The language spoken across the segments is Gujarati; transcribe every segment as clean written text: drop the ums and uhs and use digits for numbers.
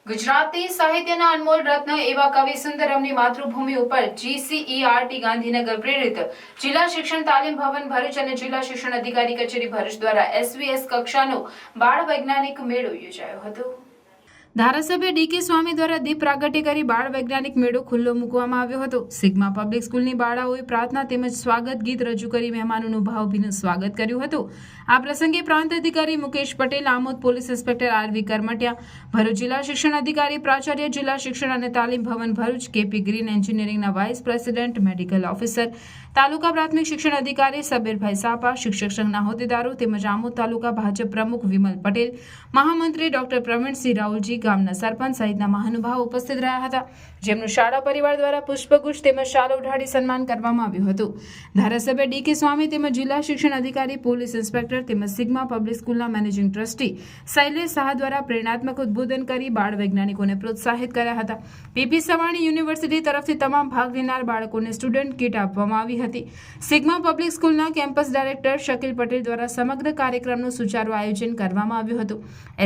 ગુજરાતી સાહિત્યના અનમોલ રત્ન એવા કવિ સુંદરમની માતૃભૂમિ ઉપર GCERT ગાંધીનગર પ્રેરિત જિલ્લા શિક્ષણ તાલીમ ભવન ભરૂચ અને જિલ્લા શિક્ષણ અધિકારી કચેરી ભરૂચ દ્વારા SVS કક્ષાનો બાળ વૈજ્ઞાનિક મેળો યોજાયો હતો। ધારાસભ્ય ડીકે સ્વામી દ્વારા દીપ પ્રાગટ્ય કરી બાળ વૈજ્ઞાનિક મેળો ખુલ્લો મૂકવામાં આવ્યો હતો। સિગ્મા પબ્લિક સ્કૂલની બાળાઓએ પ્રાર્થના તેમજ સ્વાગત ગીત રજૂ કરી મહેમાનોનું ભાવભીનું સ્વાગત કર્યું હતું। આ પ્રસંગે પ્રાંત અધિકારી Mukesh Patel, Amod police inspector RV Karamtiya, Bharuch જિલ્લા શિક્ષણ અધિકારી પ્રાચાર્ય જિલ્લા શિક્ષણ અને તાલીમ ભવન ભરૂચ, KP ગ્રીન એન્જિનિયરિંગના વાઇસ પ્રેસિડેન્ટ, મેડિકલ ઓફિસર, તાલુકા પ્રાથમિક શિક્ષણ અધિકારી સબીરભાઈ સાપા, શિક્ષક સંઘના હોદ્દેદારો તેમજ આમોદ તાલુકા ભાજપ પ્રમુખ વિમલ પટેલ, મહામંત્રી ડોક્ટર પ્રવીણસિંહ રાઉલજી, ગામના સરપંચ સહિતના મહાનુભાવો ઉપસ્થિત રહ્યા હતા, જેમનું શાળા પરિવાર દ્વારા પુષ્પગુચ્છ તેમજ શાલ ઉઢાડી સન્માન કરવામાં આવ્યું હતું। ધારાસભ્ય ડીકે સ્વામી તેમજ જિલ્લા શિક્ષણ અધિકારી, પોલીસ ઇન્સ્પેક્ટર તેમજ સિગ્મા પબ્લિક સ્કૂલના મેનેજિંગ ટ્રસ્ટી શૈલેષ શાહ દ્વારા પ્રેરણાત્મક ઉદ્બોધન કરી બાળ વૈજ્ઞાનિકોને પ્રોત્સાહિત કર્યા હતા। PP સવાણી યુનિવર્સિટી તરફથી તમામ ભાગ લેનાર બાળકોને સ્ટુડન્ટ કીટ આપવામાં આવી હતી। સિગ્મા પબ્લિક સ્કૂલના કેમ્પસ ડાયરેક્ટર શકીલ પટેલ દ્વારા સમગ્ર કાર્યક્રમનું સુચારું આયોજન કરવામાં આવ્યું હતું।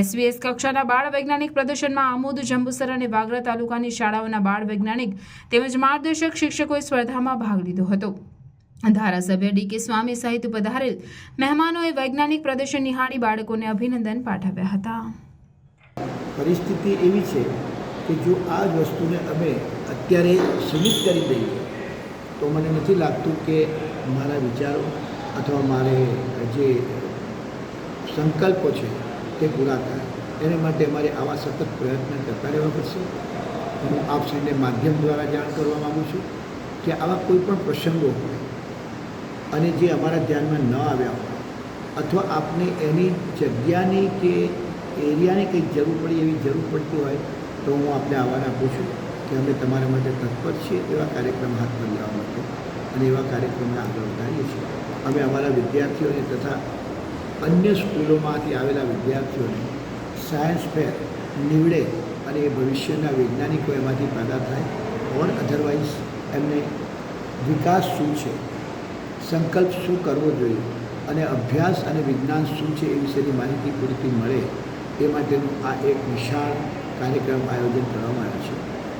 SVS કક્ષાના બાળ વૈજ્ઞાનિક પ્રદર્શનમાં આમોદ, જંબુસર અને વાગરા તાલુકાની શાળાઓના બાળ વૈજ્ઞાનિક તેમજ માર્ગદર્શક શિક્ષકોએ સ્પર્ધામાં ભાગ લીધો હતો। ધારાસભ્ય ડીકે સ્વામી સહિત પધારેલ મહેમાનોએ વૈજ્ઞાનિક પ્રદર્શન નિહાળી બાળકોને અભિનંદન પાઠવ્યા હતા। પરિસ્થિતિ એવી છે કે જો આ જ વસ્તુને અમે અત્યારે સીમિત કરી દઈએ તો મને નથી લાગતું કે મારા વિચારો અથવા મારે જે સંકલ્પો છે તે પૂરા થાય। એને માટે અમારે આવા સતત પ્રયત્ન કરતા રહેવા પડશે। હું આપશ્રીને માધ્યમ દ્વારા જાણ કરવા માગું છું કે આવા કોઈ પણ પ્રસંગો હોય અને જે અમારા ધ્યાનમાં ન આવ્યા હોય અથવા આપને એની જગ્યાની કે એરિયાની કંઈક જરૂર પડી એવી જરૂર પડતી હોય તો હું આપને આહ્વાન આપું છું કે અમે તમારા માટે તત્પર છીએ એવા કાર્યક્રમ હાથ પર લેવા માટે અને એવા કાર્યક્રમને આગળ વધારીએ છીએ। અમે અમારા વિદ્યાર્થીઓને તથા અન્ય સ્કૂલોમાંથી આવેલા વિદ્યાર્થીઓને સાયન્સ ફેર નીવડે અને એ ભવિષ્યના વૈજ્ઞાનિકો એમાંથી પેદા થાય ઓર અધરવાઇઝ એમને વિકાસ શું છે, સંકલ્પ શું કરવો જોઈએ અને અભ્યાસ અને વિજ્ઞાન શું છે એ વિશેની માહિતી પૂરતી મળે એ માટેનું આ એક વિશાળ કાર્યક્રમ આયોજન કરવામાં આવ્યો છે।